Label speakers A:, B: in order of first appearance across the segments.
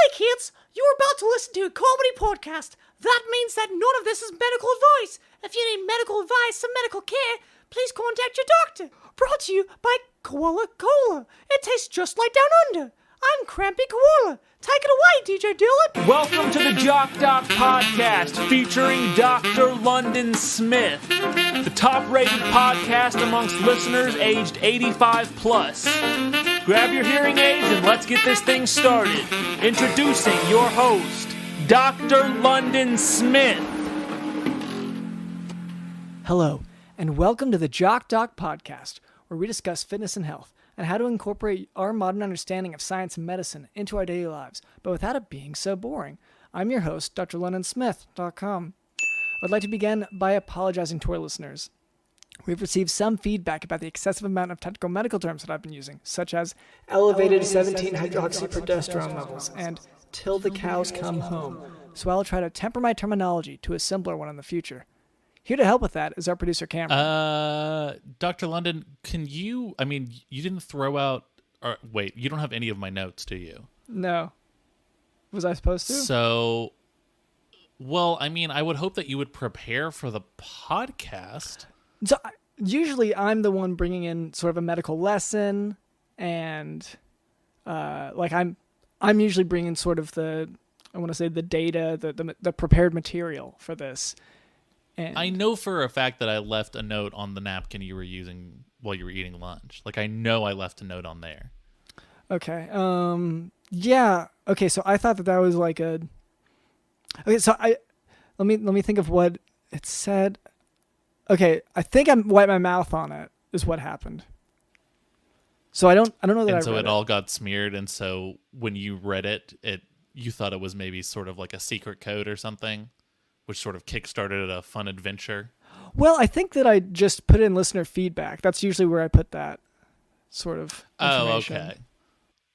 A: Hey kids, you're about to listen to a comedy podcast. That means that none of this is medical advice. If you need medical advice and medical care, please contact your doctor. Brought to you by Koala Cola. It tastes just like Down Under. I'm Crampy Koala. Take it away, DJ Dylan.
B: Welcome to the Jock podcast featuring Dr. London Smith, the top-rated podcast amongst listeners aged 85 plus. Grab your hearing aids and let's get this thing started. Introducing your host, Dr. London Smith.
A: Hello, and welcome to the Jock podcast, where we discuss fitness and health and how to incorporate our modern understanding of science and medicine into our daily lives, but without it being so boring. I'm your host, drlondonsmith.com. I'd like to begin by apologizing to our listeners. We've received some feedback about the excessive amount of technical medical terms that I've been using, such as elevated 17-hydroxyprogesterone levels and till the cows come home, so I'll try to temper my terminology to a simpler one in the future. Here to help with that is our producer, Cameron.
B: Dr. London, you didn't throw out, you don't have any of my notes, do you?
A: No. Was I supposed to?
B: So, I would hope that you would prepare for the podcast.
A: So usually I'm the one bringing in sort of a medical lesson, and I'm usually bringing sort of the data, the prepared material for this. And
B: I know for a fact that I left a note on the napkin you were using while you were eating lunch. Like, I know I left a note on there.
A: Okay. Yeah. Okay. So I thought that was like a. Okay. So let me think of what it said. Okay. I think I wiped my mouth on it. Is what happened. So I don't know that.
B: And so it all got smeared, and so when you read it, you thought it was maybe sort of like a secret code or something, which sort of kickstarted a fun adventure.
A: Well, I think that I just put in listener feedback. That's usually where I put that sort of information.
B: Oh, okay.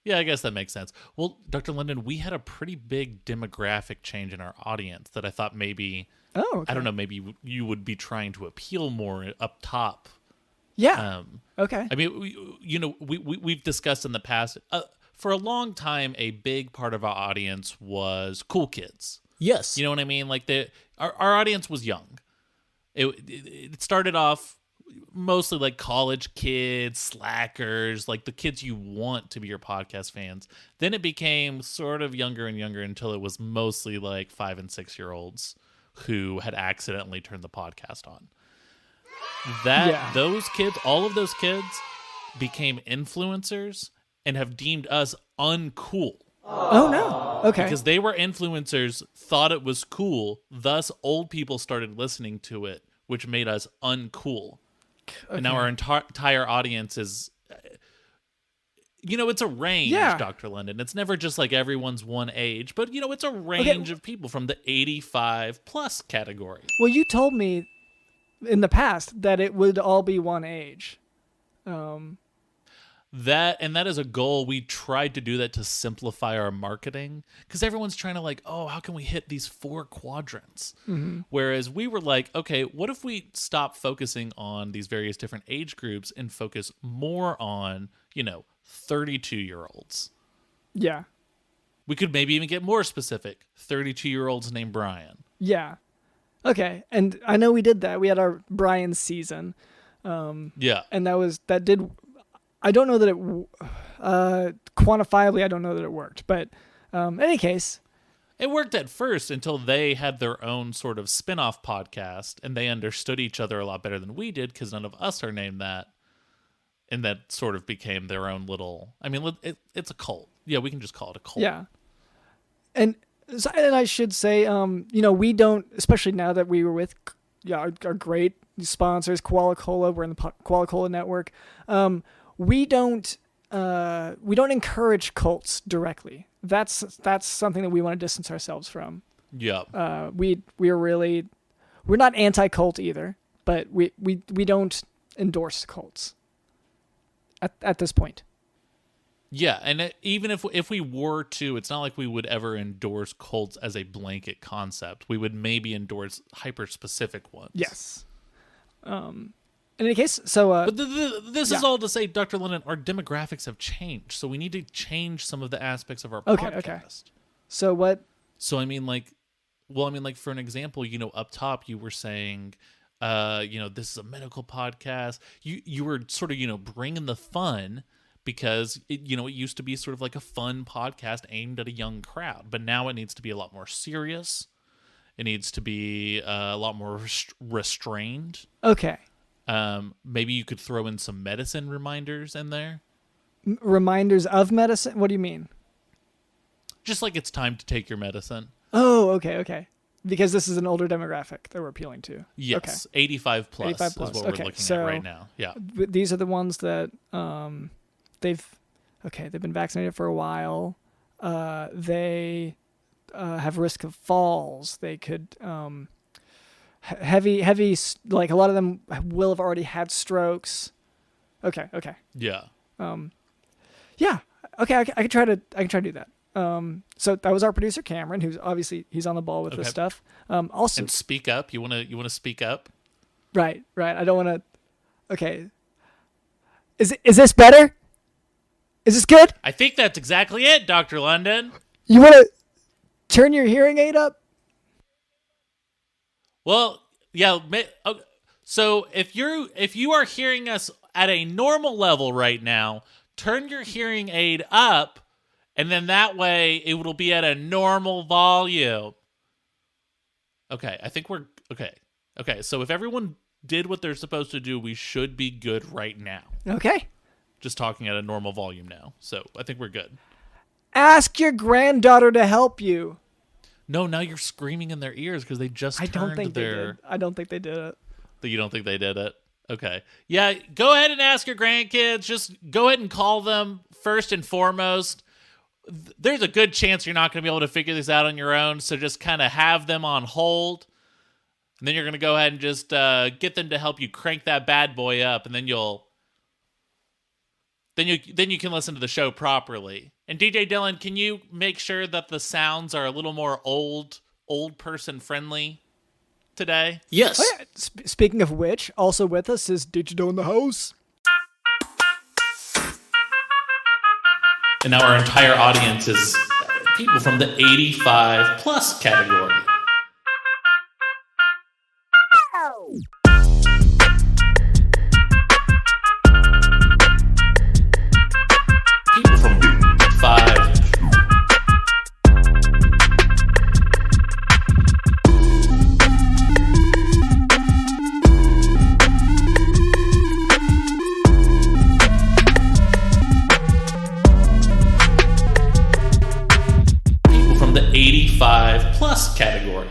B: Yeah, I guess that makes sense. Well, Dr. London, we had a pretty big demographic change in our audience that I thought maybe, I don't know, maybe you would be trying to appeal more up top.
A: Yeah. Okay.
B: I mean, we've discussed in the past, for a long time, a big part of our audience was cool kids.
A: Yes.
B: You know what I mean? Like our audience was young. It started off mostly like college kids, slackers, like the kids you want to be your podcast fans. Then it became sort of younger and younger until it was mostly like 5 and 6 year olds who had accidentally turned the podcast on. Those kids, all of those kids became influencers and have deemed us uncool.
A: Oh, no. Okay.
B: Because they were influencers, thought it was cool, thus old people started listening to it, which made us uncool. Okay. And now our entire audience is, it's a range, yeah. Dr. London. It's never just like everyone's one age, but, it's a range of people from the 85 plus category.
A: Well, you told me in the past that it would all be one age.
B: That is a goal. We tried to do that to simplify our marketing because everyone's trying to how can we hit these 4 quadrants? Mm-hmm. Whereas we were like, okay, what if we stop focusing on these various different age groups and focus more on, 32-year-olds?
A: Yeah. We
B: could maybe even get more specific. 32-year-olds named Brian.
A: Yeah. Okay. And I know we did that. We had our Brian season.
B: Yeah.
A: And that did... I don't know that it quantifiably. I don't know that it worked, but in any case,
B: it worked at first until they had their own sort of spin-off podcast, and they understood each other a lot better than we did because none of us are named that, and that sort of became their own little. I mean, it's a cult. Yeah, we can just call it a cult.
A: Yeah, and I should say, we don't, especially now that we were with our great sponsors, Koala Cola. We're in the Koala Cola network. We don't encourage cults directly. That's something that we want to distance ourselves from.
B: Yeah.
A: We're not anti-cult either, but we don't endorse cults at this point.
B: Yeah, and even if we were to, it's not like we would ever endorse cults as a blanket concept. We would maybe endorse hyper-specific ones.
A: Yes. In any case, so...
B: but this is all to say, Dr. London, our demographics have changed, so we need to change some of the aspects of our podcast.
A: So what?
B: So I mean, like, for an example, up top you were saying, this is a medical podcast. You were sort of, bringing the fun because it used to be sort of like a fun podcast aimed at a young crowd, but now it needs to be a lot more serious. It needs to be a lot more restrained.
A: Okay.
B: Maybe you could throw in some medicine reminders in there.
A: Reminders of medicine? What do you mean?
B: Just like it's time to take your medicine.
A: Oh, okay. Because this is an older demographic that we're appealing to.
B: Yes, okay. 85 plus is what we're looking at right now. Yeah.
A: These are the ones that they've been vaccinated for a while. They have risk of falls. They could heavy, like a lot of them will have already had strokes. Okay.
B: Yeah.
A: Yeah. Okay. I can try to do that. So that was our producer Cameron, who's obviously he's on the ball with this stuff. Also,
B: and speak up. You want to speak up?
A: Right. I don't want to. Okay. Is this better? Is this good?
B: I think that's exactly it, Dr. London.
A: You want to turn your hearing aid up?
B: Well, yeah. So if you are hearing us at a normal level right now, turn your hearing aid up, and then that way it will be at a normal volume. Okay, I think we're okay. Okay, so if everyone did what they're supposed to do, we should be good right now.
A: Okay.
B: Just talking at a normal volume now. So I think we're good.
A: Ask your granddaughter to help you.
B: No, now you're screaming in their ears because they just
A: I don't think they did it.
B: You don't think they did it? Okay. Yeah, go ahead and ask your grandkids. Just go ahead and call them first and foremost. There's a good chance you're not going to be able to figure this out on your own, so just kind of have them on hold. And then you're going to go ahead and just get them to help you crank that bad boy up, and then you can listen to the show properly. And DJ Dylan, can you make sure that the sounds are a little more old person friendly today?
C: Yes.
A: Oh, yeah. Speaking of which, also with us is Digital in the house.
B: And now our entire audience is people from the 85 plus category. People from 5. People from the 85 plus category.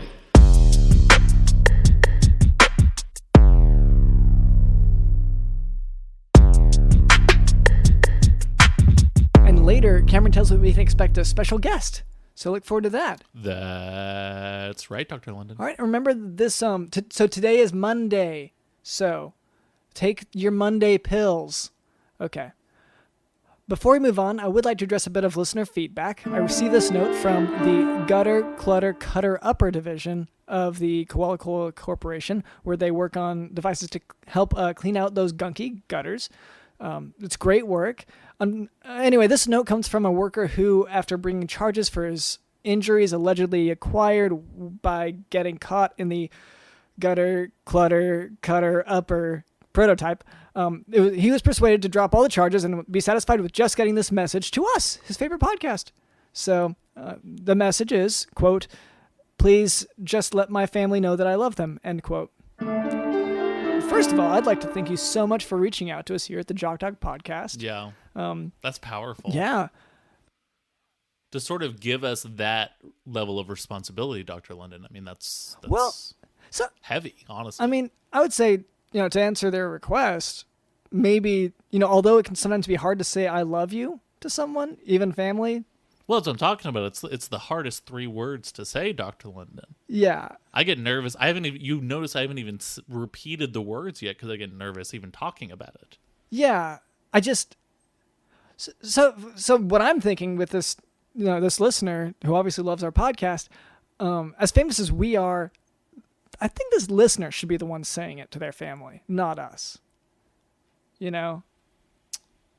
A: Later, Cameron tells us we can expect a special guest. So look forward to that.
B: That's right, Dr. London.
A: All right, remember this. So today is Monday. So take your Monday pills. Okay. Before we move on, I would like to address a bit of listener feedback. I received this note from the Gutter Clutter Cutter Upper Division of the Koala Cola Corporation, where they work on devices to help clean out those gunky gutters. It's great work. Anyway, this note comes from a worker who, after bringing charges for his injuries allegedly acquired by getting caught in the Gutter Clutter Cutter Upper prototype, he was persuaded to drop all the charges and be satisfied with just getting this message to us, his favorite podcast. So the message is, quote, "Please just let my family know that I love them," end quote. First of all, I'd like to thank you so much for reaching out to us here at the Jock Podcast.
B: Yeah. That's powerful.
A: Yeah.
B: To sort of give us that level of responsibility, Dr. London. I mean, that's
A: so
B: heavy, honestly.
A: I mean, I would say, to answer their request, maybe, although it can sometimes be hard to say I love you to someone, even family.
B: Well, that's what I'm talking about. It's the hardest 3 words to say, Dr. London.
A: Yeah.
B: I get nervous. You notice I haven't even repeated the words yet because I get nervous even talking about it.
A: Yeah. I just, so what I'm thinking with this, this listener who obviously loves our podcast, as famous as we are, I think this listener should be the one saying it to their family, not us.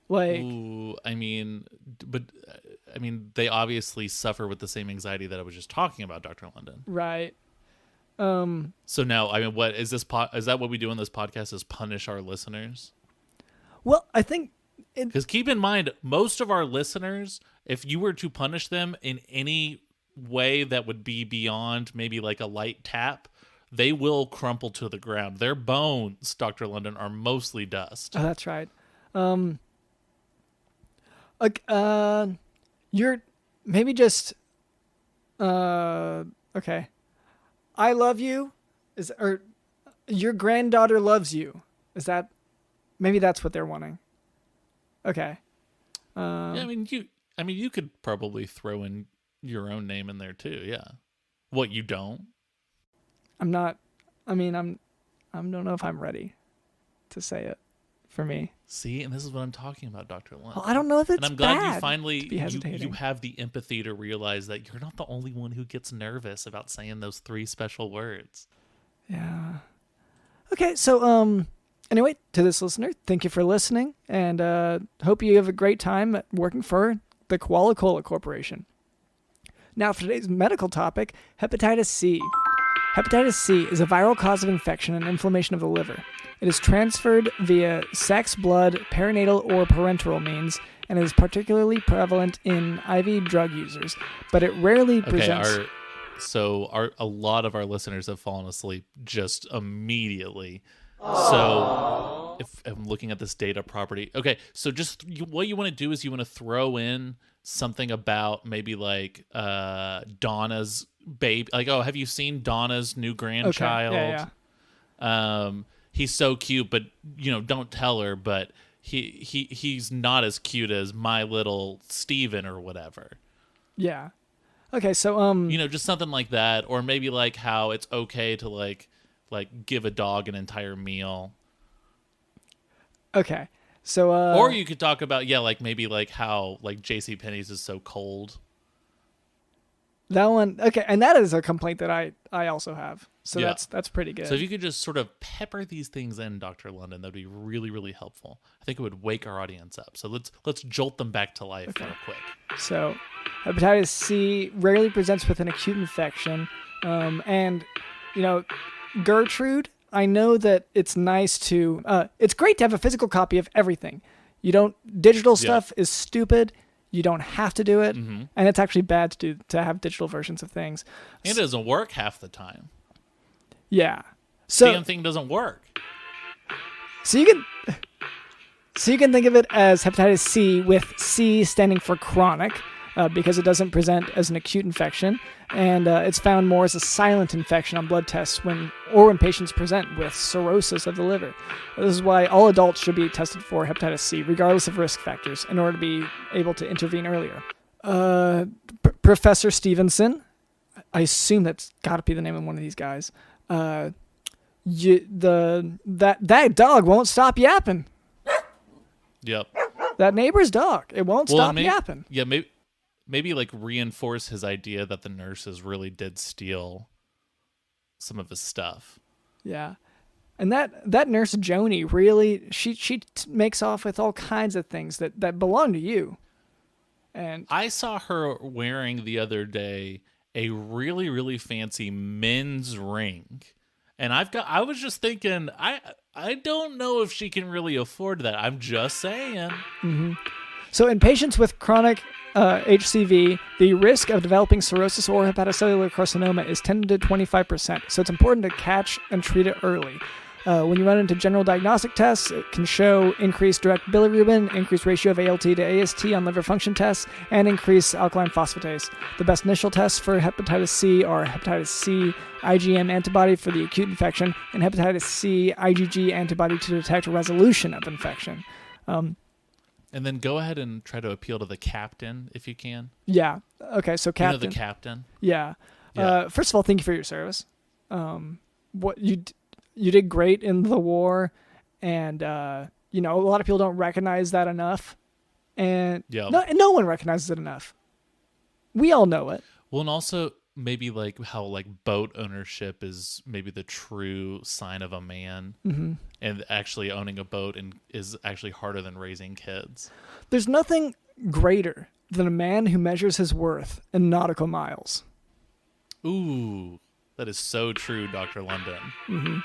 A: Like,
B: ooh, I mean, but I mean, they obviously suffer with the same anxiety that I was just talking about, Dr. London.
A: Right.
B: So now, I mean, what is this? Is that what we do in this podcast? Is punish our listeners?
A: Well, I think
B: Because keep in mind, most of our listeners, if you were to punish them in any way that would be beyond maybe like a light tap, they will crumple to the ground. Their bones, Dr. London, are mostly dust.
A: Oh, that's right. You're maybe just okay. I love you or your granddaughter loves you. Is that maybe that's what they're wanting? Okay.
B: Yeah, I mean you could probably throw in your own name in there too. Yeah. What, you don't?
A: I'm not. I mean, I don't know if I'm ready to say it for me.
B: See, and this is what I'm talking about, Dr. Lund.
A: Well, I don't know if it's
B: and I'm glad
A: bad
B: you finally
A: to be hesitating.
B: you have the empathy to realize that you're not the only one who gets nervous about saying those 3 special words.
A: Yeah. Okay, so anyway, to this listener, thank you for listening, and hope you have a great time working for the Koala Cola Corporation. Now for today's medical topic, hepatitis C. Hepatitis C is a viral cause of infection and inflammation of the liver. It is transferred via sex, blood, perinatal, or parenteral means, and is particularly prevalent in IV drug users, but it rarely presents...
B: A lot of our listeners have fallen asleep just immediately. So if I'm looking at this data property, okay, so what you want to do is you want to throw in something about maybe like Donna's baby, like, oh, have you seen Donna's new grandchild?
A: Okay. Yeah.
B: He's so cute, but don't tell her, but he's not as cute as my little Steven or whatever.
A: Yeah. Okay, so
B: just something like that, or maybe like how it's okay to like give a dog an entire meal.
A: Okay. So
B: or you could talk about like maybe like how like JCPenney's is so cold.
A: That one, okay, and that is a complaint that I also have. So
B: yeah.
A: that's pretty good.
B: So if you could just sort of pepper these things in, Dr. London, that'd be really, really helpful. I think it would wake our audience up. So let's jolt them back to life real quick. So
A: hepatitis C rarely presents with an acute infection, and Gertrude, I know that it's nice to it's great to have a physical copy of everything. Digital stuff is stupid. You don't have to do it, and it's actually bad to have digital versions of things.
B: And it doesn't work half the time.
A: Yeah, so
B: damn thing doesn't work.
A: So you can think of it as hepatitis C, with C standing for chronic, because it doesn't present as an acute infection, and it's found more as a silent infection on blood tests when patients present with cirrhosis of the liver. This is why all adults should be tested for hepatitis C, regardless of risk factors, in order to be able to intervene earlier. Professor Stevenson, I assume that's got to be the name of one of these guys. That dog won't stop yapping.
B: Yep.
A: That neighbor's dog, it won't stop yapping.
B: Yeah, maybe like reinforce his idea that the nurses really did steal some of his stuff.
A: Yeah. And that nurse Joni really, she makes off with all kinds of things that belong to you. And
B: I saw her wearing the other day a really, really fancy men's ring. And I was just thinking, I don't know if she can really afford that. I'm just saying.
A: Mm-hmm. So in patients with chronic HCV, the risk of developing cirrhosis or hepatocellular carcinoma is 10 to 25%. So it's important to catch and treat it early. When you run into general diagnostic tests, it can show increased direct bilirubin, increased ratio of ALT to AST on liver function tests, and increased alkaline phosphatase. The best initial tests for hepatitis C are hepatitis C IgM antibody for the acute infection and hepatitis C IgG antibody to detect resolution of infection.
B: And then go ahead and try to appeal to the captain if you can.
A: Yeah. Okay, so captain.
B: The captain?
A: Yeah. First of all, thank you for your service. You did great in the war, and a lot of people don't recognize that enough, and no one recognizes it enough. We all know it.
B: Well, and also maybe like how like boat ownership is maybe the true sign of a man, and actually owning a boat is actually harder than raising kids.
A: There's nothing greater than a man who measures his worth in nautical miles.
B: Ooh, that is so true, Dr. London.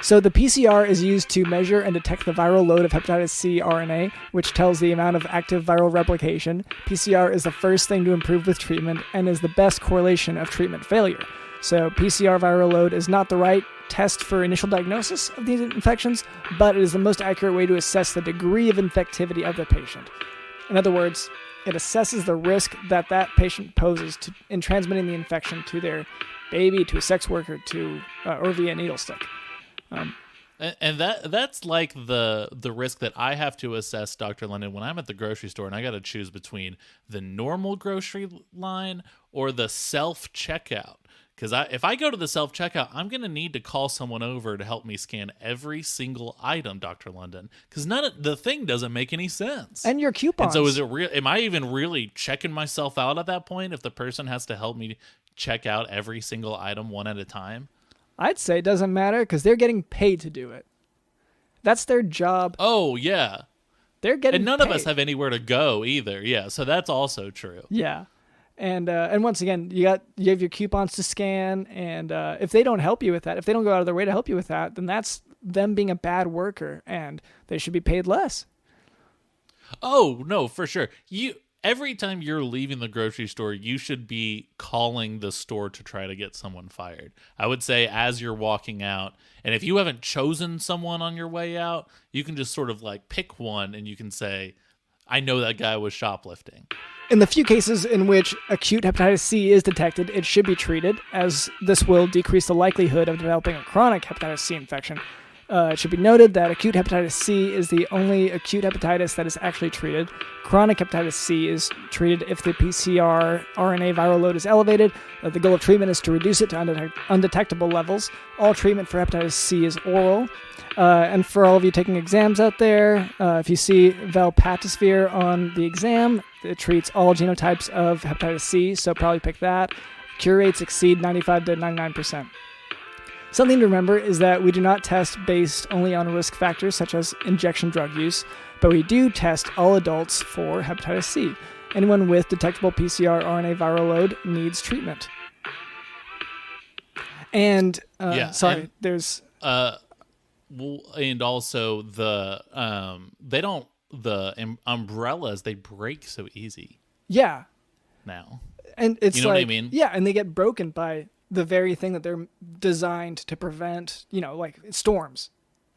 A: So the PCR is used to measure and detect the viral load of hepatitis C RNA, which tells the amount of active viral replication. PCR is the first thing to improve with treatment and is the best correlation of treatment failure. So PCR viral load is not the right test for initial diagnosis of these infections, but it is the most accurate way to assess the degree of infectivity of the patient. In other words, it assesses the risk that that patient poses in transmitting the infection to their baby, to a sex worker, or via needle stick.
B: And that's like the risk that I have to assess, Dr. London, when I'm at the grocery store and I got to choose between the normal grocery line or the self-checkout. Because if I go to the self-checkout, I'm going to need to call someone over to help me scan every single item, Dr. London, because the thing doesn't make any sense.
A: And your coupons.
B: And so is it real? Am I even really checking myself out at that point if the person has to help me check out every single item one at a time?
A: I'd say it doesn't matter because they're getting paid to do it. That's their job.
B: Oh, yeah.
A: They're getting
B: And none
A: paid.
B: of us have anywhere to go either. Yeah, so that's also true.
A: Yeah. And once again, you have your coupons to scan, and if they don't help you with that, if they don't go out of their way to help you with that, then that's them being a bad worker, and they should be paid less.
B: Oh, no, for sure. Every time you're leaving the grocery store, you should be calling the store to try to get someone fired. I would say as you're walking out, and if you haven't chosen someone on your way out, you can just sort of like pick one and you can say, I know that guy was shoplifting.
A: In the few cases in which acute hepatitis C is detected, it should be treated, as this will decrease the likelihood of developing a chronic hepatitis C infection. It should be noted that acute hepatitis C is the only acute hepatitis that is actually treated. Chronic hepatitis C is treated if the PCR RNA viral load is elevated. The goal of treatment is to reduce it to undetectable levels. All treatment for hepatitis C is oral. And for all of you taking exams out there, if you see valpatisvir on the exam, it treats all genotypes of hepatitis C, so probably pick that. Cure rates exceed 95 to 99%. Something to remember is that we do not test based only on risk factors such as injection drug use, but we do test all adults for hepatitis C. Anyone with detectable PCR RNA viral load needs treatment. And, there's...
B: Well, and also the umbrellas, they break so easy.
A: Yeah.
B: Now.
A: And it's
B: you know what I mean?
A: Yeah, and they get broken by the very thing that they're designed to prevent, like storms.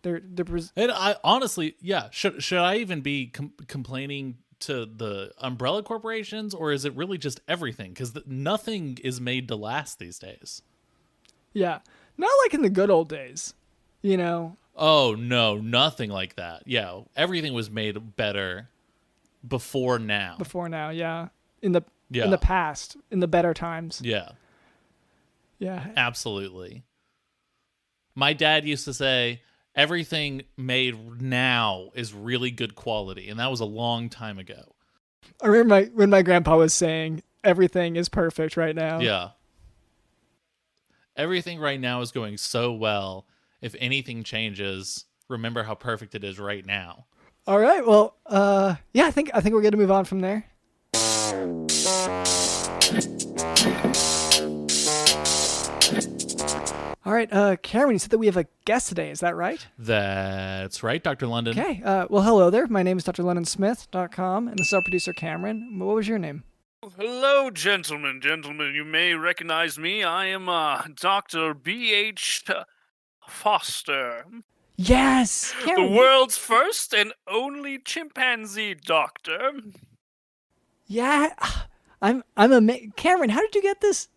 A: And
B: I honestly, yeah, should I even be complaining to the umbrella corporations, or is it really just everything? Because nothing is made to last these days.
A: Yeah, not like in the good old days,
B: Oh no, nothing like that. Yeah, everything was made better before now.
A: Yeah, in the past, in the better times.
B: Yeah.
A: Yeah,
B: absolutely. My dad used to say everything made now is really good quality, and that was a long time ago.
A: I remember when my grandpa was saying everything is perfect right now.
B: Yeah. Everything right now is going so well. If anything changes, remember how perfect it is right now.
A: All right. Well, yeah, I think we're going to move on from there. All right, Cameron, you said that we have a guest today. Is that right?
B: That's right, Dr. London.
A: Okay. Well, hello there. My name is drlondonsmith.com, and this is our producer, Cameron. What was your name?
C: Hello, gentlemen. You may recognize me. I am Dr. B.H. Foster.
A: Yes! Cameron,
C: the world's first and only chimpanzee doctor.
A: Yeah, I'm amazed. Cameron, how did you get this?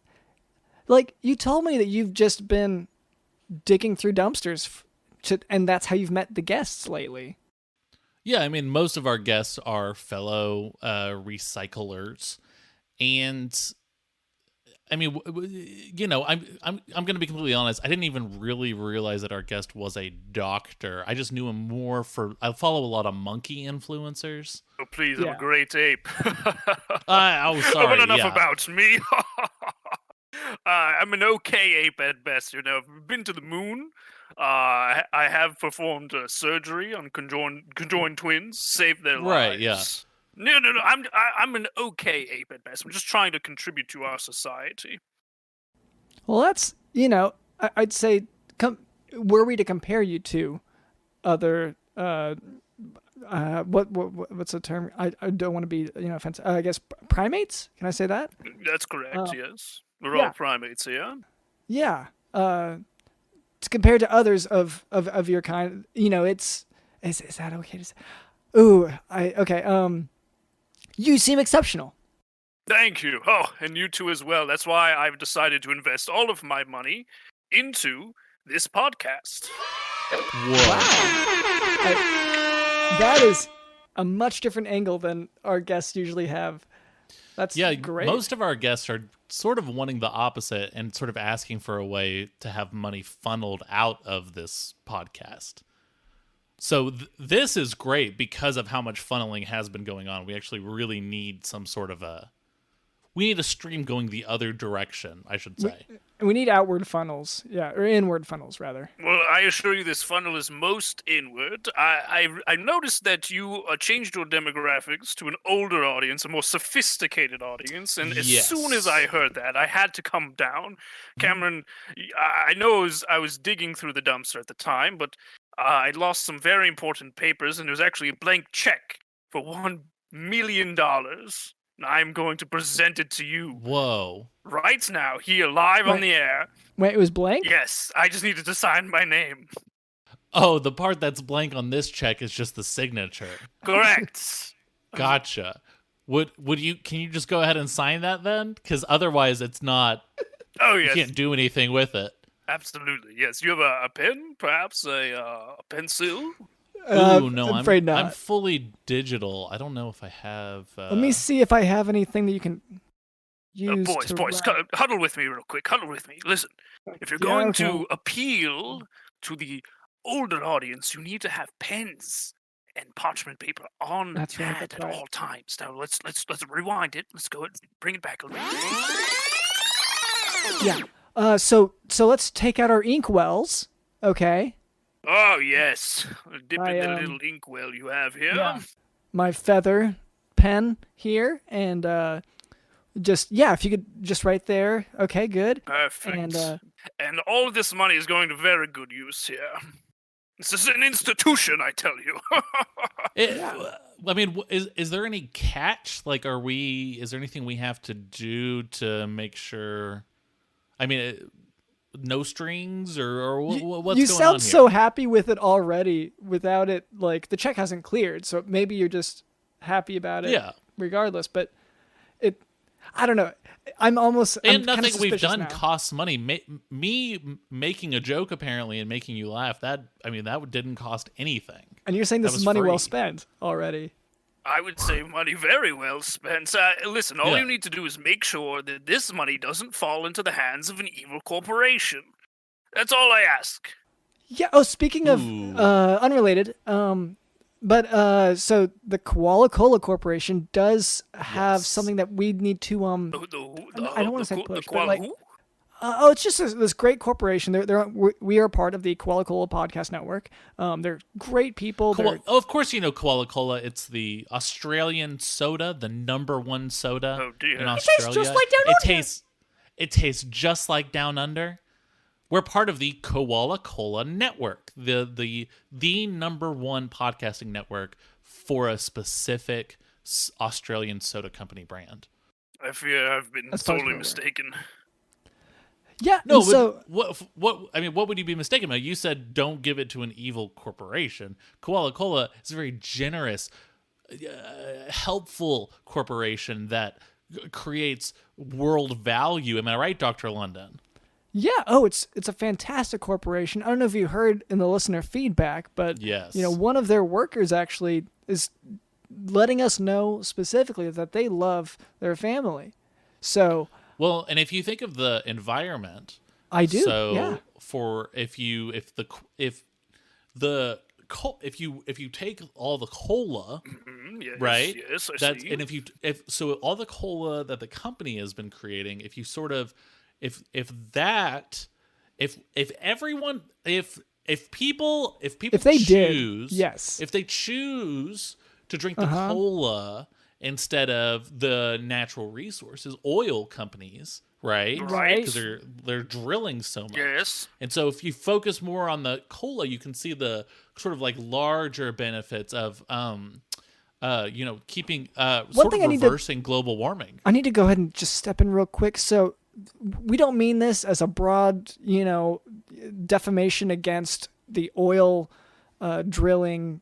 A: Like, you told me that you've just been digging through dumpsters, and that's how you've met the guests lately.
B: Yeah, I mean, most of our guests are fellow recyclers, and I mean, I'm going to be completely honest. I didn't even really realize that our guest was a doctor. I just knew him more I follow a lot of monkey influencers.
C: Oh, please, I'm a great ape.
B: Sorry.
C: But enough about me. I'm an okay ape at best. I've been to the moon. I have performed surgery on conjoined twins, saved their lives.
B: Right, yeah.
C: No. I'm an okay ape at best. I'm just trying to contribute to our society.
A: Well, that's, I'd say, were we to compare you to other, what's the term? I don't want to be, offensive. I guess primates? Can I say that?
C: That's correct. Yes, we're
A: yeah.
C: all primates here.
A: Yeah. To compare to others of your kind, is that okay to say? Ooh, okay. You seem exceptional.
C: Thank you. Oh, and you too as well. That's why I've decided to invest all of my money into this podcast.
B: Whoa.
A: That is a much different angle than our guests usually have. That's great.
B: Most of our guests are sort of wanting the opposite and sort of asking for a way to have money funneled out of this podcast. So this is great because of how much funneling has been going on. We actually really need some sort of we need a stream going the other direction, I should say.
A: We need outward funnels, or inward funnels, rather.
C: Well, I assure you this funnel is most inward. I noticed that you changed your demographics to an older audience, a more sophisticated audience, and as soon as I heard that, I had to come down. Cameron, I know I was digging through the dumpster at the time, but I lost some very important papers, and there was actually a blank check for $1 million. I'm going to present it to you.
B: Whoa.
C: Right now, here, live on the air.
A: Wait, it was blank?
C: Yes, I just needed to sign my name.
B: Oh, the part that's blank on this check is just the signature.
C: Correct.
B: Gotcha. Can you just go ahead and sign that then? Because otherwise it's not,
C: Oh, yes.
B: you can't do anything with it.
C: Absolutely, yes. You have a pen, perhaps a pencil?
B: Ooh, no,
A: I'm afraid not.
B: I'm fully digital. I don't know if I have.
A: Let me see if I have anything that you can use.
C: Boys, huddle with me real quick. Huddle with me. Listen, if you're going to appeal to the older audience, you need to have pens and parchment paper on hand at all times. Now let's rewind it. Let's go and bring it back a little bit.
A: Yeah. So let's take out our ink wells. Okay.
C: Oh, yes. Dip in the little inkwell you have here.
A: Yeah. My feather pen here. And if you could just right there. Okay, good.
C: Perfect. And all of this money is going to very good use here. This is an institution, I tell you.
B: I mean, is there any catch? Like, is there anything we have to do to make sure? I mean, no strings or what's going on here?
A: You sound so happy with it already without it, like, the check hasn't cleared, so maybe you're just happy about it regardless, but I don't know. I'm
B: nothing we've done costs money. Me making a joke apparently and making you laugh, that didn't cost anything.
A: And you're saying this is money well spent already.
C: I would say money very well spent. Listen, all you need to do is make sure that this money doesn't fall into the hands of an evil corporation. That's all I ask.
A: Yeah. Oh, speaking of unrelated, but so the Koala Cola Corporation does have something that we need to I don't want to say push, but like. It's just this great corporation. We are part of the Koala Cola Podcast Network. They're great people.
B: Of course, you know Koala Cola. It's the Australian soda, the #1 soda in Australia.
A: It tastes just like Down Under.
B: It tastes just like Down Under. We're part of the Koala Cola Network, the #1 podcasting network for a specific Australian soda company brand.
C: I fear I've been sorely mistaken.
A: Yeah.
B: No.
A: So
B: what would you be mistaken about? You said don't give it to an evil corporation. Koala Cola is a very generous, helpful corporation that creates world value. Am I right, Dr. London?
A: Yeah. Oh, it's a fantastic corporation. I don't know if you heard in the listener feedback, but
B: yes,
A: one of their workers actually is letting us know specifically that they love their family. So.
B: Well, and if you think of the environment,
A: I do.
B: So if you take all the cola, right?
C: Yes, I see.
B: And if all the cola that the company has been creating, if you sort of if they choose to drink the cola instead of the natural resources, oil companies, right?
C: Right.
B: Because they're drilling so much.
C: Yes.
B: And so if you focus more on the cola, you can see the sort of like larger benefits of keeping sort of reversing global warming.
A: I need to go ahead and just step in real quick. So we don't mean this as a broad, defamation against the oil drilling,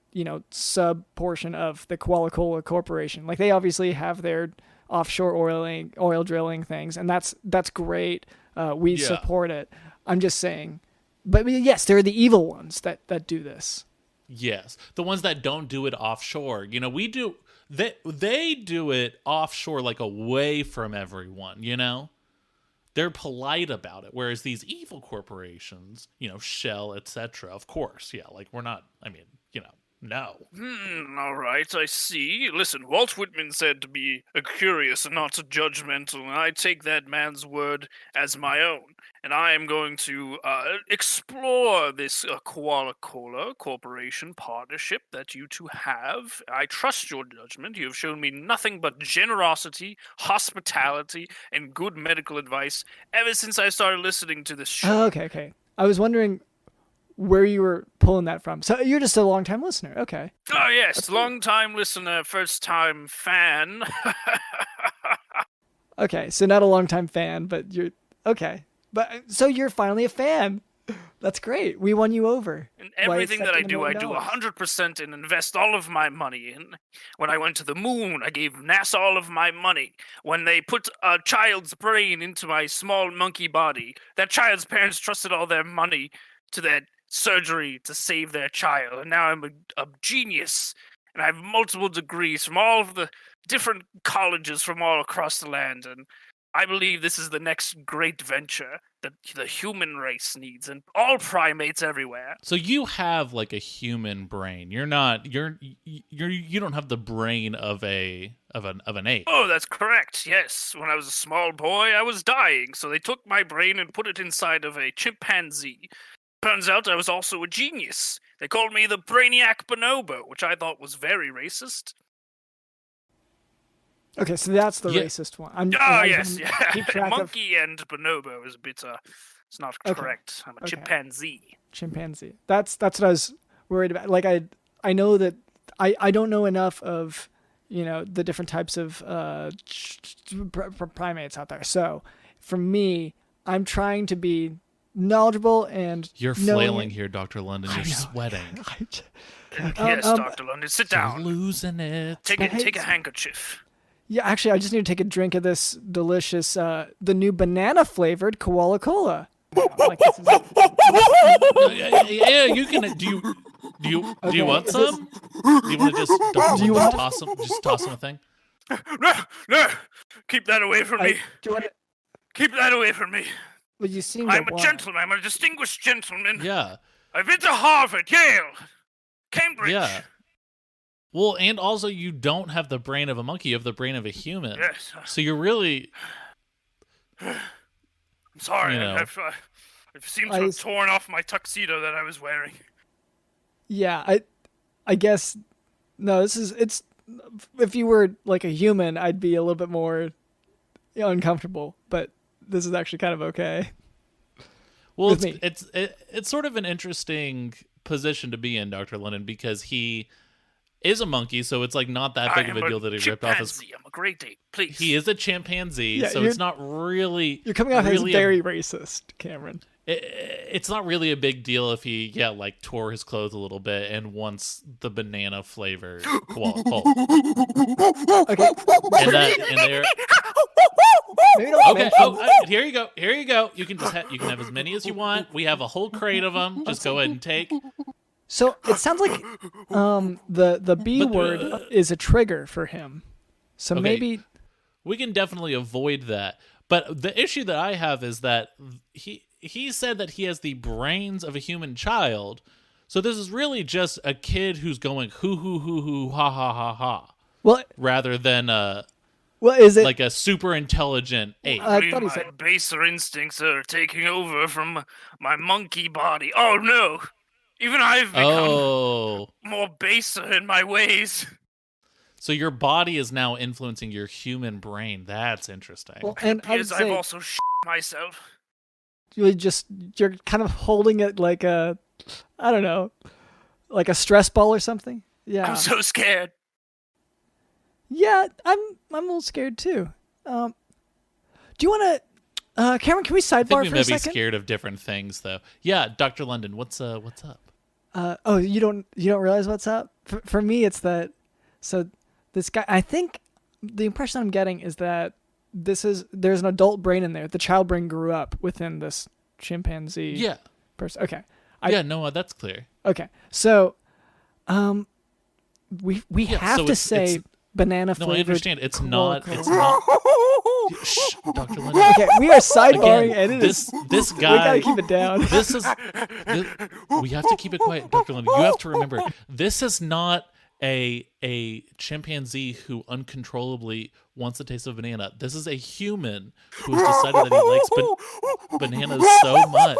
A: sub portion of the Coca-Cola Corporation. Like, they obviously have their offshore oil drilling things, and that's great. We support it. I'm just saying, but yes, there are the evil ones that do this.
B: Yes, the ones that don't do it offshore. We do. They do it offshore, like away from everyone. They're polite about it, whereas these evil corporations, Shell, etc. Of course, like we're not. I mean, no.
C: All right, I see. Listen, Walt Whitman said to be curious and not judgmental, and I take that man's word as my own. And I am going to explore this Coca-Cola Corporation partnership that you two have. I trust your judgment. You have shown me nothing but generosity, hospitality, and good medical advice ever since I started listening to this show.
A: Oh, okay. I was wondering where you were pulling that from. So you're just a long-time listener. Okay.
C: Oh, yes. Long-time listener, first-time fan.
A: Okay, so not a long-time fan, but you're... Okay. But so you're finally a fan. That's great. We won you over.
C: And everything that I do 100% and invest all of my money in. When I went to the moon, I gave NASA all of my money. When they put a child's brain into my small monkey body, that child's parents trusted all their money to that surgery to save their child. And now I'm a genius. And I have multiple degrees from all of the different colleges from all across the land. And I believe this is the next great venture that the human race needs, and all primates everywhere.
B: So you have like a human brain. You don't have the brain of an ape.
C: Oh, that's correct. Yes, when I was a small boy, I was dying, so they took my brain and put it inside of a chimpanzee. Turns out I was also a genius. They called me the Brainiac Bonobo, which I thought was very racist.
A: Okay, so that's the racist one.
C: Yes. Monkey and bonobo is a bit, it's not correct. I'm a chimpanzee.
A: Chimpanzee. That's what I was worried about. Like, I know that I don't know enough of, the different types of primates out there. So for me, I'm trying to be knowledgeable and...
B: You're flailing here, Dr. London. You're sweating.
C: Yes, Dr. London, sit down.
B: You're losing it.
C: Take a handkerchief.
A: Yeah, actually, I just need to take a drink of this delicious, the new banana-flavored Coca-Cola.
B: Yeah, you can. Do you want some? Do you want to just toss him a thing?
C: No, keep that away from me.
A: Do you want to...
C: Keep that away from me.
A: Well, you seem.
C: I'm a gentleman. I'm a distinguished gentleman.
B: Yeah.
C: I've been to Harvard, Yale, Cambridge.
B: Yeah. Well, and also you don't have the brain of a monkey, you have the brain of a human.
C: Yes.
B: So you're really...
C: I'm sorry,
B: I've
C: seemed to have torn off my tuxedo that I was wearing.
A: Yeah, I guess... No, it's... If you were like a human, I'd be a little bit more uncomfortable, but this is actually kind of okay.
B: Well, it's sort of an interesting position to be in, Dr. Lennon, because he... is a monkey, so it's like not that big of a deal that he ripped off his...
C: I'm a great ape, please.
B: He is a chimpanzee, so it's not really...
A: You're coming off as very racist, Cameron.
B: It's not really a big deal if he, tore his clothes a little bit and wants the banana flavor. Okay. Here you go. You can have as many as you want. We have a whole crate of them. Just go ahead and take.
A: So it sounds like the B word is a trigger for him. So maybe
B: we can definitely avoid that. But the issue that I have is that he said that he has the brains of a human child. So this is really just a kid who's going hoo hoo hoo hoo ha ha ha ha.
A: Well,
B: rather than
A: is it
B: like a super intelligent ape?
C: I thought my baser instincts are taking over from my monkey body. Oh no! Even I've become more baser in my ways.
B: So your body is now influencing your human brain. That's interesting.
A: Well, and I'd
C: Because I've
A: say
C: also myself.
A: you're kind of holding it like a, I don't know, like a stress ball or something. Yeah.
C: I'm so scared.
A: Yeah, I'm a little scared too. Do you want to, Cameron? Can we
B: I think
A: sidebar
B: we
A: for
B: may
A: a
B: be
A: second?
B: scared of different things, though. Yeah, Dr. London, what's up?
A: Oh, you don't realize what's up? For me, it's that. So this guy, I think the impression I'm getting is that there's an adult brain in there. The child brain grew up within this chimpanzee.
B: Yeah.
A: Person. Okay.
B: That's clear.
A: Okay. So, we
B: Yeah,
A: have
B: so
A: to
B: it's-
A: say
B: it's-
A: banana
B: No,
A: flavored.
B: I understand. It's
A: Coca-Cola.
B: not. Shh, Dr. London.
A: Okay, we are sidebarring,
B: Again,
A: and it is.
B: this
A: We
B: guy.
A: gotta keep it down.
B: We have to keep it quiet, Dr. London. You have to remember, this is not a chimpanzee who uncontrollably wants a taste of banana. This is a human who has decided that he likes bananas so much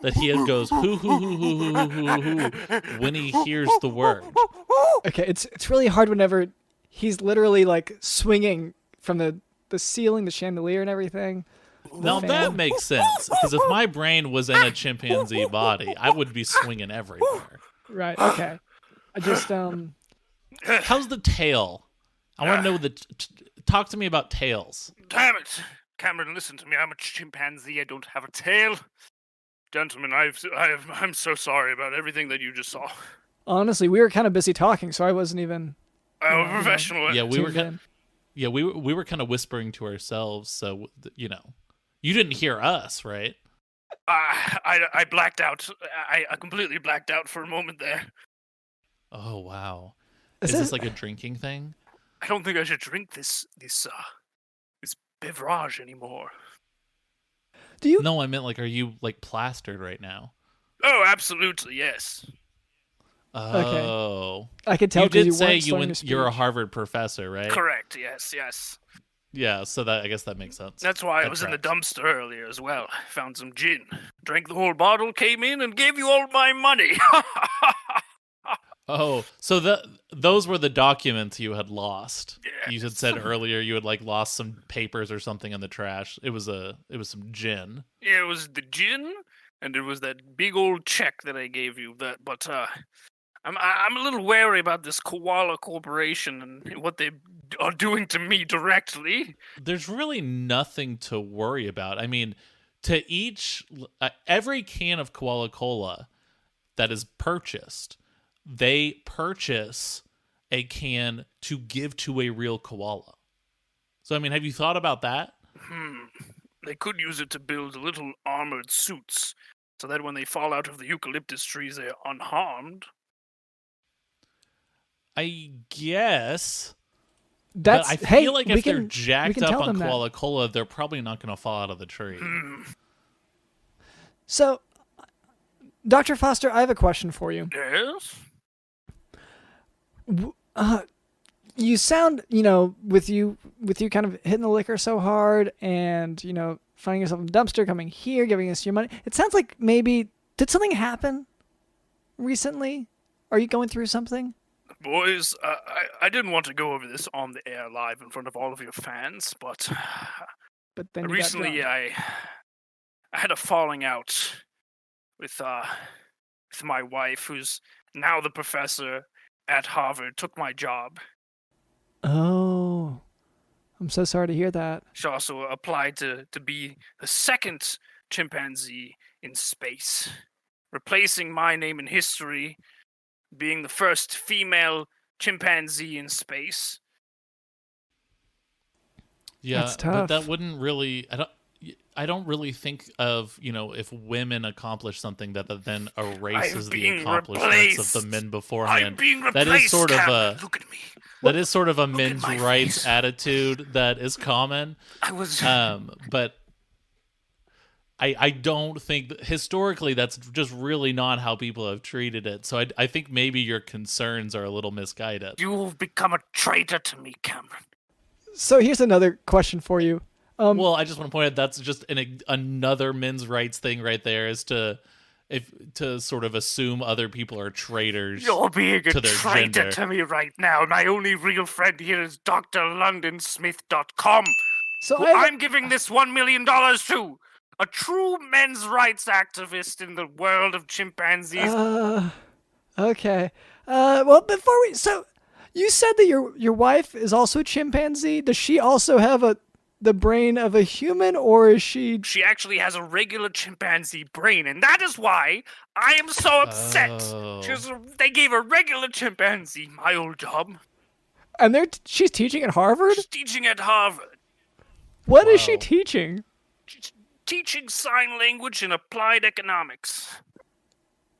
B: that he goes hoo hoo hoo hoo hoo hoo hoo when he hears the word.
A: Okay, it's really hard whenever he's literally like swinging from the ceiling, the chandelier, and everything.
B: Now
A: fan.
B: that makes sense, because if my brain was in a chimpanzee body, I would be swinging everywhere.
A: Right. Okay. I just
B: How's the tail? I want to know talk to me about tails.
C: Damn it, Cameron! Listen to me. I'm a chimpanzee. I don't have a tail. Gentlemen, I'm so sorry about everything that you just saw.
A: honestly, we were kind of busy talking, so I wasn't even.
C: I'm
A: Yeah,
C: a professional.
B: Yeah, we were
A: tuned in.
B: Yeah, we were kind of whispering to ourselves, so you didn't hear us, right?
C: I blacked out. I completely blacked out for a moment there.
B: Oh wow,
A: Is
B: is
A: this-
B: this like a drinking thing?
C: I don't think I should drink this beverage anymore.
A: Do you?
B: No, I meant like, are you like plastered right now?
C: Oh, absolutely, yes.
B: Oh,
A: I could tell
B: you
A: because
B: did say
A: weren't starting to
B: you're a
A: speak.
B: Harvard professor, right?
C: Correct, yes.
B: Yeah, so that I guess that makes sense.
C: That's why I
B: That
C: was in the
B: tracks.
C: dumpster earlier as well. Found some gin, drank the whole bottle, came in, and gave you all my money.
B: Oh, so those were the documents you had lost.
C: Yes.
B: You had said earlier you had like lost some papers or something in the trash. It was some gin.
C: Yeah, it was the gin, and it was that big old check that I gave you. But I'm a little wary about this Koala Corporation and what they are doing to me directly.
B: There's really nothing to worry about. I mean, to each every can of Koala Cola that is purchased, they purchase a can to give to a real koala. So I mean, have you thought about that?
C: They could use it to build little armored suits, so that when they fall out of the eucalyptus trees, they are unharmed.
B: I guess.
A: That's
B: but I
A: hey,
B: feel like
A: we
B: if they're
A: can, we
B: jacked
A: can
B: up
A: tell
B: on
A: them that.
B: Koala Cola, they're probably not going to fall out of the tree.
A: So, Dr. Foster, I have a question for you.
C: Yes?
A: You sound, with you kind of hitting the liquor so hard and, finding yourself in the dumpster, coming here, giving us your money. It sounds like maybe, did something happen recently? Are you going through something?
C: Boys, I didn't want to go over this on the air live in front of all of your fans, but
A: But then you
C: recently
A: got
C: I had a falling out with my wife, who's now the professor at Harvard, took my job.
A: Oh, I'm so sorry to hear that.
C: She also applied to be the second chimpanzee in space, replacing my name in history, being the first female chimpanzee in space.
B: Yeah,
A: That's
B: but
A: tough.
B: that wouldn't really. I don't really think of if women accomplish something that then erases the
C: being
B: accomplishments
C: replaced.
B: of the men
C: I'm
B: beforehand.
C: being replaced.
B: That is sort of
C: Cameron.
B: a
C: Look at me.
B: that is sort of a
C: at
B: men's
C: my
B: rights
C: face.
B: attitude that is common.
C: I was.
B: But I don't think historically that's just really not how people have treated it. So I think maybe your concerns are a little misguided.
C: You've become a traitor to me, Cameron.
A: So here's another question for you.
B: Well, I just want to point out that's just another men's rights thing right there, is to if to sort of assume other people are traitors.
C: You're being a
B: to their
C: traitor
B: gender.
C: to me right now. My only real friend here is drlondonsmith.com,
A: So
C: who I'm giving this $1 million to. A true men's rights activist in the world of chimpanzees.
A: Okay. Well, before so you said that your wife is also a chimpanzee. Does she also have the brain of a human, or is she?
C: She actually has a regular chimpanzee brain, and that is why I am so upset.
B: Oh.
C: They gave a regular chimpanzee my old job.
A: And she's teaching at Harvard.
C: She's teaching at Harvard.
A: What is she
B: Wow.
A: teaching?
C: She's teaching sign language and applied economics.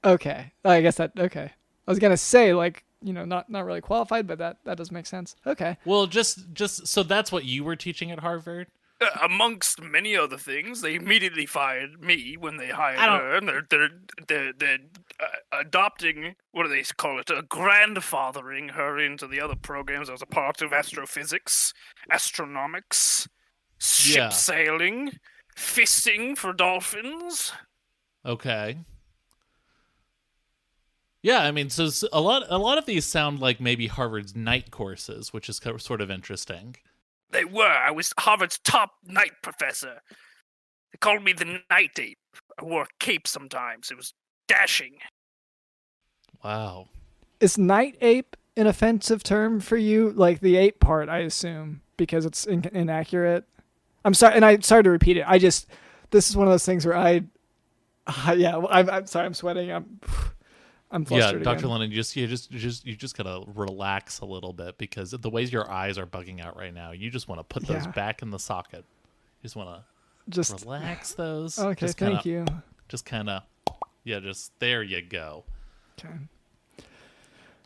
A: Okay, I guess that. Okay, I was gonna say not really qualified, but that does make sense. Okay.
B: Well, just so that's what you were teaching at Harvard?
C: Amongst many other things, they immediately fired me when they hired her, and they're adopting, what do they call it, grandfathering her into the other programs as a part of astrophysics, astronomics, ship sailing, fisting for dolphins.
B: Okay. Yeah, I mean, so a lot of these sound like maybe Harvard's night courses, which is sort of interesting.
C: They were. I was Harvard's top night professor. They called me the Night Ape. I wore a cape sometimes. It was dashing.
B: Wow.
A: Is night ape an offensive term for you? Like the ape part, I assume, because it's inaccurate. I'm sorry, and I'm sorry to repeat it. This is one of those things where I'm sorry, I'm sweating. I'm flustered.
B: Yeah, Dr.
A: again.
B: Lennon, you just gotta relax a little bit, because the ways your eyes are bugging out right now, you just want to put those back in the socket. You just want to relax those.
A: Okay, thank you.
B: Just kind of, just there you go.
A: Okay.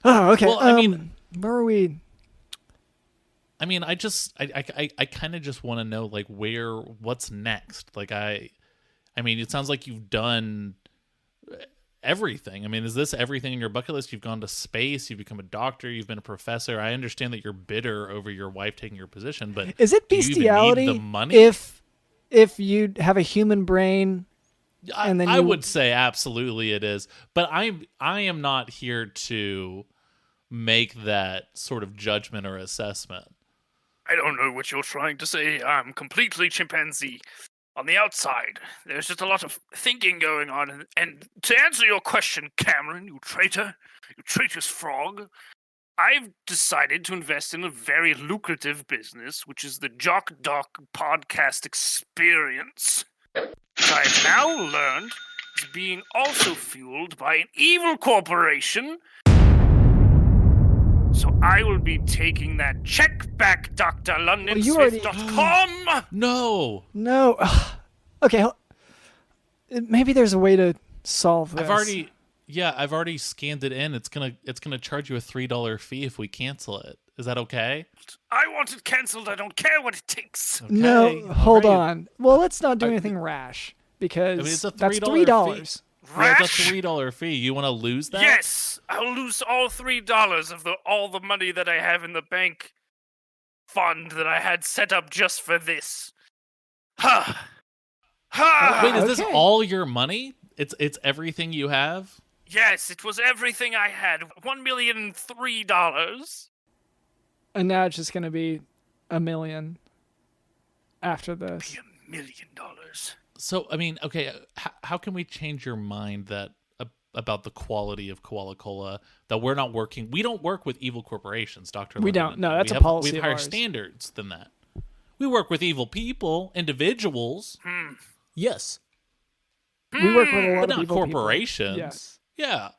A: Oh, okay.
B: Well, I mean,
A: where are we?
B: I mean, I kind of just want to know, like, what's next? Like, I mean, it sounds like you've done everything. I mean, is this everything in your bucket list? You've gone to space, you've become a doctor, you've been a professor. I understand that you're bitter over your wife taking your position, but
A: Is it
B: do you even
A: bestiality
B: need the money?
A: if you have a human brain? And then
B: I would say absolutely it is, but I am not here to make that sort of judgment or assessment.
C: I don't know what you're trying to say. I'm completely chimpanzee. On the outside, there's just a lot of thinking going on. And to answer your question, Cameron, you traitor, you traitorous frog, I've decided to invest in a very lucrative business, which is the Jock podcast experience. Which I have now learned is being also fueled by an evil corporation. So I will be taking that check back, drlondonsmith.com.
B: No.
A: Okay. Maybe there's a way to solve this.
B: I've already scanned it in. It's gonna charge you a $3 fee if we cancel it. Is that okay?
C: I want it cancelled. I don't care what it takes.
B: Okay.
A: No, hold
B: Right.
A: on. Well, let's not do anything rash, because
B: I mean, it's a
A: that's
B: $3
A: $3.
B: Yeah, it's a
C: Rash?
B: $3 fee. You want to lose that?
C: Yes, I'll lose all $3 of all the money that I have in the bank fund that I had set up just for this. Ha! Ha!
B: Wait, is this
A: Okay.
B: all your money? It's everything you have?
C: Yes, it was everything I had. $1,003,003.
A: And now it's just going to be $1 million after this.
C: $1 million.
B: So, I mean, okay, how can we change your mind about the quality of Koala Cola, that we don't work with evil corporations, Dr.
A: We
B: Lennon.
A: don't. No, that's
B: we
A: a
B: have,
A: policy
B: We have
A: of
B: higher
A: ours.
B: standards than that. We work with evil people, individuals. Yes.
A: We work with a lot
B: But
A: of
B: not
A: evil
B: corporations.
A: People.
B: Yeah.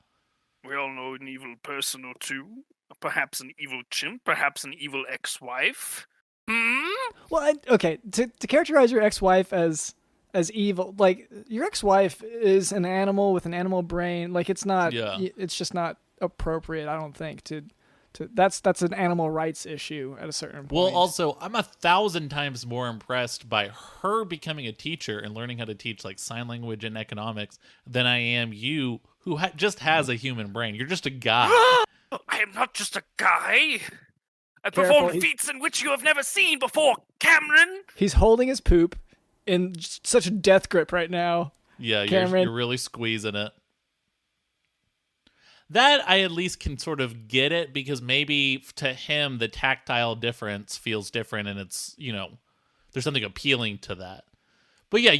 C: We all know an evil person or two. Perhaps an evil chimp. Perhaps an evil ex-wife.
A: Well, okay. To characterize your ex-wife as evil, like, your ex-wife is an animal with an animal brain. Like, it's not.
B: Yeah.
A: It's just not appropriate, I don't think. That's an animal rights issue at a certain point.
B: Well, also, I'm 1,000 times more impressed by her becoming a teacher and learning how to teach, like, sign language and economics than I am you, who just has a human brain. You're just a guy.
C: I am not just a guy. I
A: Careful,
C: perform feats in which you have never seen before, Cameron.
A: He's holding his poop in such a death grip right now.
B: Yeah,
A: Cameron.
B: you're really squeezing it. That I at least can sort of get it, because maybe to him the tactile difference feels different, and it's, there's something appealing to that. But yeah,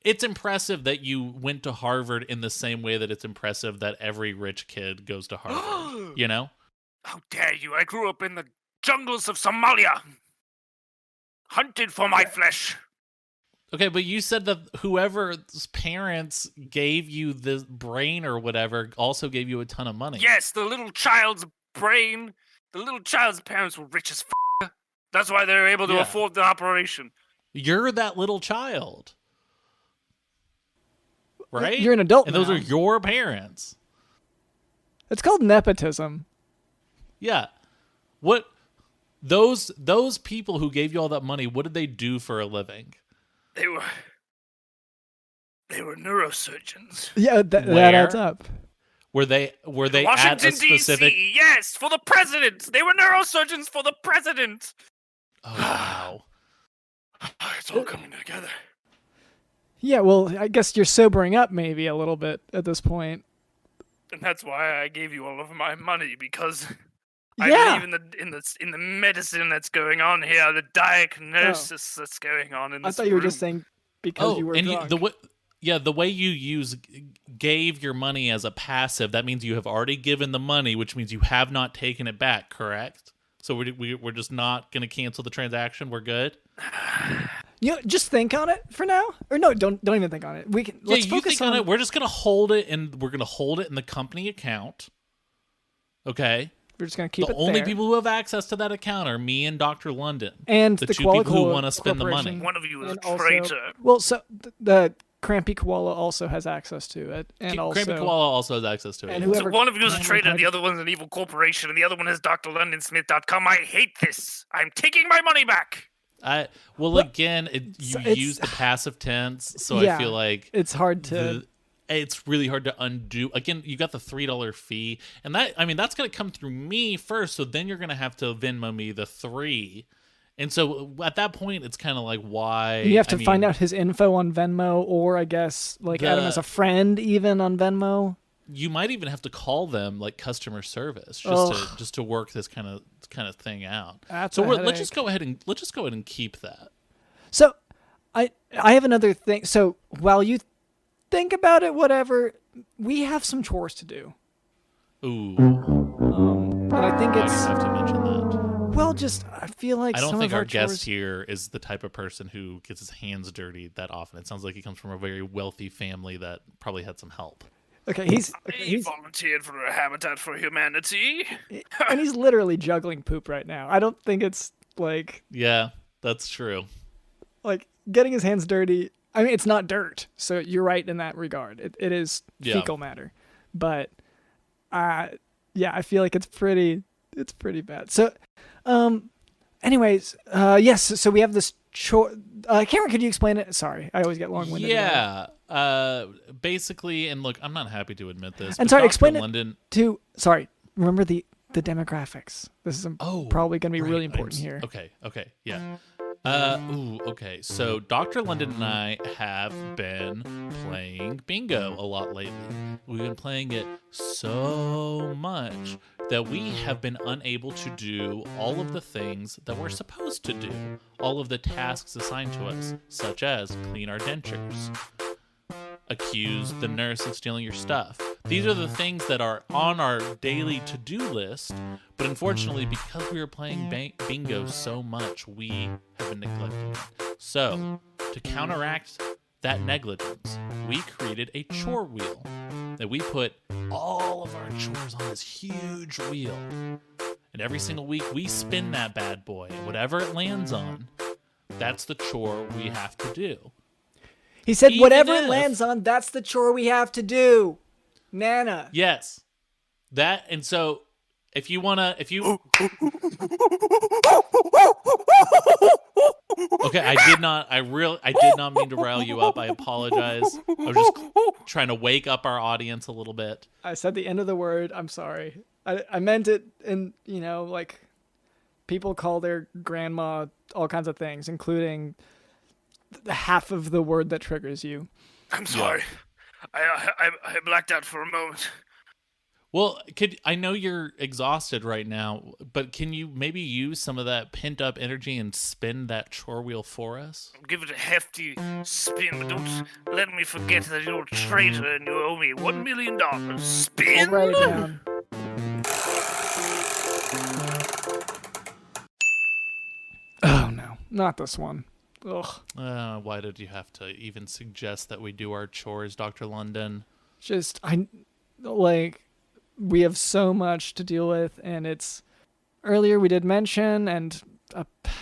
B: it's impressive that you went to Harvard in the same way that it's impressive that every rich kid goes to Harvard,
C: How dare you? I grew up in the jungles of Somalia. Hunted for my flesh.
B: Okay, but you said that whoever's parents gave you the brain or whatever also gave you a ton of money.
C: Yes, the little child's brain. The little child's parents were rich as f***. That's why they were able to afford the operation.
B: You're that little child. Right?
A: You're an adult
B: and
A: now.
B: those are your parents.
A: It's called nepotism.
B: Yeah. What those people who gave you all that money, what did they do for a living?
C: They were neurosurgeons.
A: Yeah, that adds up.
B: Were they
C: Washington,
B: at a specific
C: D.C., yes, for the president. They were neurosurgeons for the president.
B: Oh, wow.
C: It's all coming together.
A: Yeah, well, I guess you're sobering up maybe a little bit at this point.
C: And that's why I gave you all of my money, because
A: Yeah.
C: I believe in the medicine that's going on here, the diagnosis that's going on in
A: I
C: this
A: thought you were
C: room.
A: just saying because you were drunk.
B: The way you gave your money as a passive, that means you have already given the money, which means you have not taken it back, correct? So we're just not going to cancel the transaction. We're good.
A: Just think on it for now, or no, don't even think on it. We can. Let's
B: you
A: focus
B: think on it. We're just going to hold it, and we're going to hold it in the company account. Okay.
A: We're just going to keep
B: the
A: it
B: only
A: there.
B: people who have access to that account are me and Dr. London,
A: and
B: the
A: the
B: two
A: Koala
B: people who
A: Koala
B: want to spend the money.
A: Corporation.
C: One of you is
A: And
C: a
A: also-
C: traitor.
A: Well, so the Crampy Koala also has access to it, and also
B: Crampy Koala also has access to it.
A: and
B: yeah.
A: whoever-
C: So one of you is a
A: Cameron
C: traitor,
A: had-
C: the other one's an evil corporation, and the other one is drlondonsmith.com. I hate this. I'm taking my money back.
B: Again, you
A: it's-
B: use the passive tense, so
A: Yeah,
B: I feel like
A: it's hard to.
B: it's really hard to undo. Again, you got the $3 fee, and that's gonna come through me first. So then you're gonna have to Venmo me the $3, and so at that point, it's kind of like why
A: You have to find out his info on Venmo, or I guess add him as a friend even on Venmo.
B: You might even have to call them like customer service just to work this kind of thing out.
A: That's
B: so
A: a
B: let's
A: headache.
B: just go ahead and keep that.
A: So, I have another thing. So while you think about it, whatever, we have some chores to do,
B: Ooh,
A: and I think
B: I
A: it's
B: have to mention that.
A: well. Just I feel like
B: I don't
A: some
B: think
A: of
B: our
A: chores,
B: guest here is the type of person who gets his hands dirty that often. It sounds like he comes from a very wealthy family that probably had some help.
A: Okay, he's
C: I volunteered for a Habitat for Humanity.
A: and he's literally juggling poop right now. I don't think it's
B: Yeah, that's true.
A: getting his hands dirty. I mean, it's not dirt, so you're right in that regard. It is
B: Yeah.
A: fecal matter, but yeah, I feel like it's pretty bad. So, anyways, yes. So we have this chore. Cameron, could you explain it? Sorry, I always get long-winded. about it.
B: Yeah. Basically, and look, I'm not happy to admit this.
A: And
B: but
A: sorry,
B: Dr.
A: explain it
B: London,
A: Sorry, remember the demographics. This is probably going to be
B: right,
A: really important here.
B: Okay, yeah. Okay. So Dr. London and I have been playing bingo a lot lately. We've been playing it so much that we have been unable to do all of the things that we're supposed to do, all of the tasks assigned to us, such as clean our dentures, accuse the nurse of stealing your stuff. These are the things that are on our daily to-do list, but unfortunately, because we were playing bingo so much, we have been neglecting it. So, to counteract that negligence, we created a chore wheel that we put all of our chores on this huge wheel. And every single week, we spin that bad boy. Whatever it lands on, that's the chore we have to do.
A: He said,
B: Even
A: "Whatever
B: if-
A: it lands on, that's the chore we have to do." Nana.
B: Yes. And so if you Okay, I did not mean to rile you up. I apologize. I was just trying to wake up our audience a little bit.
A: I said the end of the word. I'm sorry. I meant it in, people call their grandma all kinds of things, including the half of the word that triggers you.
C: I'm sorry. I blacked out for a moment.
B: Well, I know you're exhausted right now, but can you maybe use some of that pent up energy and spin that chore wheel for us?
C: Give it a hefty spin, but don't let me forget that you're a traitor and you owe me $1 million. Spin!
A: I'll write it down. Oh no, not this one. Ugh.
B: Why did you have to even suggest that we do our chores, Dr. London?
A: Just we have so much to deal with, and it's earlier we did mention, and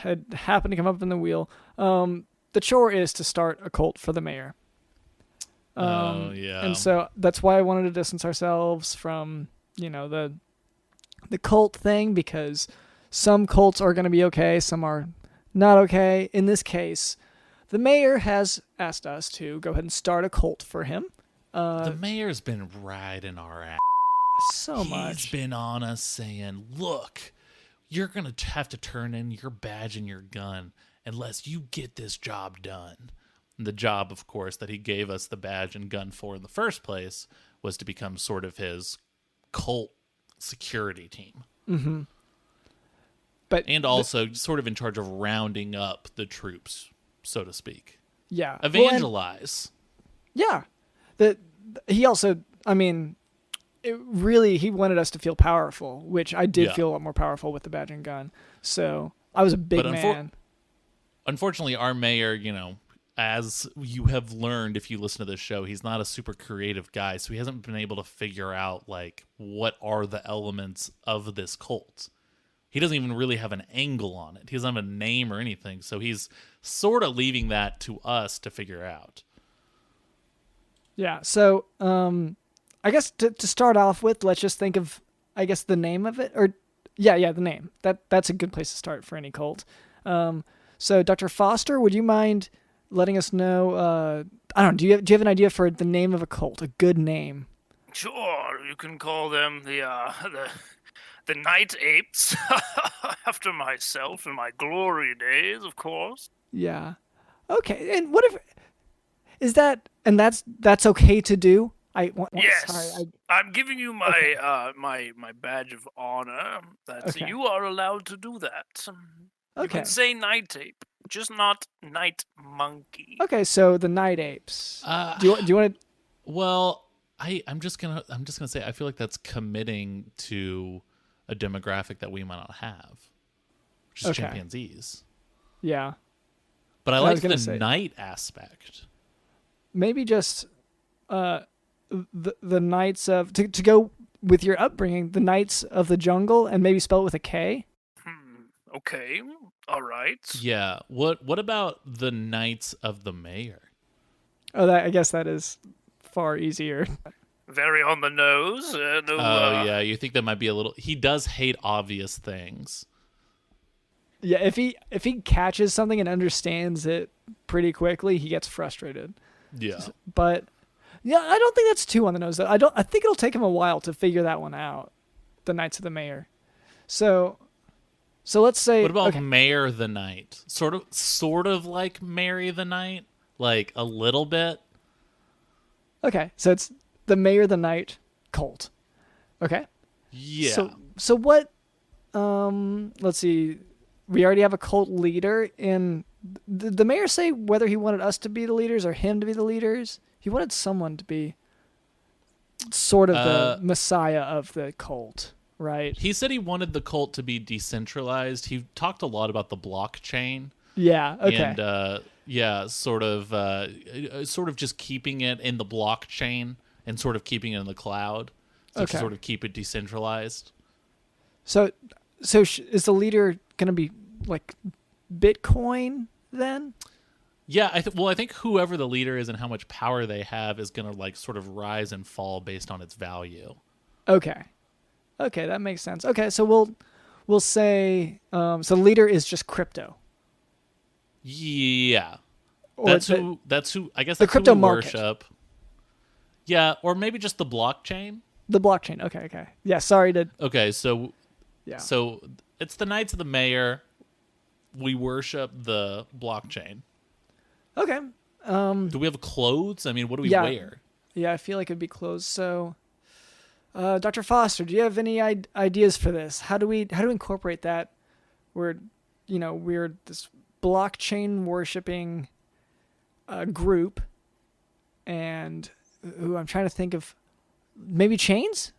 A: it happened to come up in the wheel. The chore is to start a cult for the mayor.
B: Yeah.
A: And so that's why I wanted to distance ourselves from, the cult thing, because some cults are going to be okay, some are not okay. In this case, the mayor has asked us to go ahead and start a cult for him.
B: The mayor's been riding our ass.
A: So much.
B: He's been on us saying, look, you're going to have to turn in your badge and your gun unless you get this job done. And the job, of course, that he gave us the badge and gun for in the first place was to become sort of his cult security team.
A: Mm-hmm.
B: And also sort of in charge of rounding up the troops, so to speak.
A: Yeah.
B: Evangelize.
A: Yeah. He also, he wanted us to feel powerful, which I did feel a lot more powerful with the badge and gun. So I was a big man.
B: Unfortunately, our mayor, as you have learned if you listen to this show, he's not a super creative guy. So he hasn't been able to figure out, what are the elements of this cult. He doesn't even really have an angle on it. He doesn't have a name or anything. So he's sort of leaving that to us to figure out.
A: Yeah. So, I guess to start off with, let's just think of, the name of it, or the name. That's a good place to start for any cult. So Dr. Foster, would you mind letting us know? I don't know. Do you have an idea for the name of a cult? A good name?
C: Sure, you can call them the Night Apes, after myself in my glory days, of course.
A: Yeah. Okay. And whatever is that? And that's okay to do.
C: Yes.
A: Sorry,
C: I'm giving you my my badge of honor. That you are allowed to do that. You can say Night Ape, just not Night Monkey.
A: Okay, so the Night Apes. Do you want to?
B: Well, I'm just gonna say I feel like that's committing to a demographic that we might not have, which is chimpanzees.
A: Yeah.
B: But I like the night aspect.
A: Maybe just the Knights of to go with your upbringing, the Knights of the Jungle, and maybe spell it with a K.
C: Okay. All right.
B: Yeah. What about the Knights of the Mayor?
A: Oh, I guess that is far easier.
C: Very on the nose.
B: Yeah. You think that might be a little... He does hate obvious things.
A: Yeah, if he catches something and understands it pretty quickly, he gets frustrated.
B: Yeah.
A: But yeah, I don't think that's too on the nose though. I think it'll take him a while to figure that one out. The Knights of the Mayor. So let's say...
B: What about Mayor the Night? Sort of like Mary the Night? Like a little bit?
A: Okay, so it's the Mayor the Night cult. Okay?
B: Yeah.
A: So what... let's see. We already have a cult leader in... Did the mayor say whether he wanted us to be the leaders or him to be the leaders? He wanted someone to be sort of the messiah of the cult. Right.
B: He said he wanted the cult to be decentralized. He talked a lot about the blockchain.
A: Yeah. Okay.
B: And sort of just keeping it in the blockchain and sort of keeping it in the cloud, to sort of keep it decentralized.
A: So is the leader going to be like Bitcoin then?
B: Yeah. I think whoever the leader is and how much power they have is going to sort of rise and fall based on its value.
A: Okay. Okay, that makes sense. Okay, so we'll say so the leader is just crypto.
B: Yeah.
A: Or
B: that's who I guess
A: the
B: that's
A: crypto
B: who we
A: market.
B: worship. Yeah, or maybe just the blockchain.
A: The blockchain. Okay. Yeah, sorry to...
B: Okay, so...
A: Yeah.
B: So it's the Knights of the Mayor. We worship the blockchain.
A: Okay.
B: Do we have clothes? I mean, what do we
A: Yeah.
B: wear?
A: Yeah, I feel like it'd be closed. So, Dr. Foster, do you have any ideas for this? How do we incorporate that? We're this blockchain worshipping group, and I'm trying to think of maybe chains.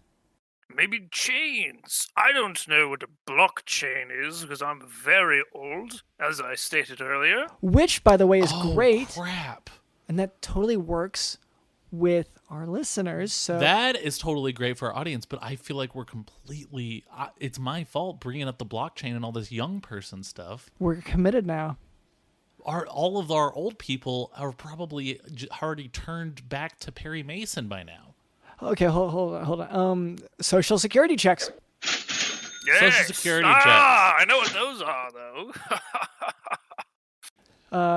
C: Maybe chains. I don't know what a blockchain is because I'm very old, as I stated earlier.
A: Which, by the way, is
B: Oh,
A: great,
B: crap.
A: and that totally works with our listeners. So
B: That is totally great for our audience, but I feel like we're completely... it's my fault bringing up the blockchain and all this young person stuff.
A: we're committed now.
B: All of our old people are probably already turned back to Perry Mason by now.
A: Okay, hold on. Social security checks.
C: Yes.
B: Social Security
C: I know what those are, though.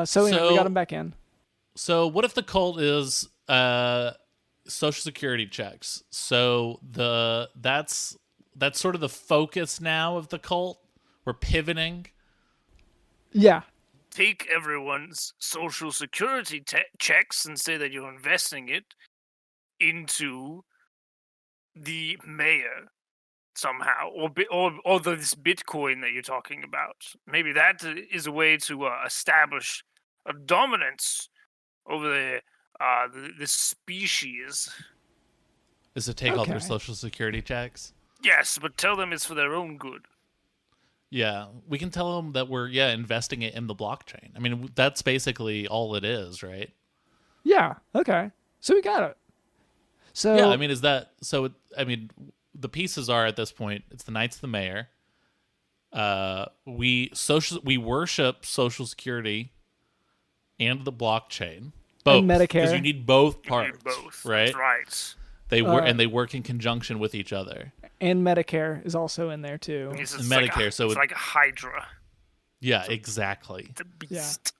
A: So we got them back in.
B: So what if the cult is Social Security checks? So that's sort of the focus now of the cult. We're pivoting.
A: Yeah.
C: Take everyone's social security checks and say that you're investing it into the mayor somehow, or this Bitcoin that you're talking about. Maybe that is a way to establish a dominance over this species.
B: Is to take all their
A: Okay.
B: Social Security checks.
C: Yes, but tell them it's for their own good.
B: Yeah, we can tell them that we're investing it in the blockchain. I mean, that's basically all it is, right?
A: Yeah. Okay. So we got it. So
B: Yeah, I mean, is that so? I mean, the pieces are at this point. It's the Knights of the Mayor. We worship Social Security and the blockchain, both,
A: And Medicare.
B: because you need both
C: You
B: parts,
C: need both.
B: right?
C: That's right.
B: They work and they work in conjunction with each other.
A: and Medicare is also in there too.
C: It's
B: Medicare,
C: like
B: so
C: it's
B: it-
C: like a Hydra.
B: Yeah, exactly.
C: The beast.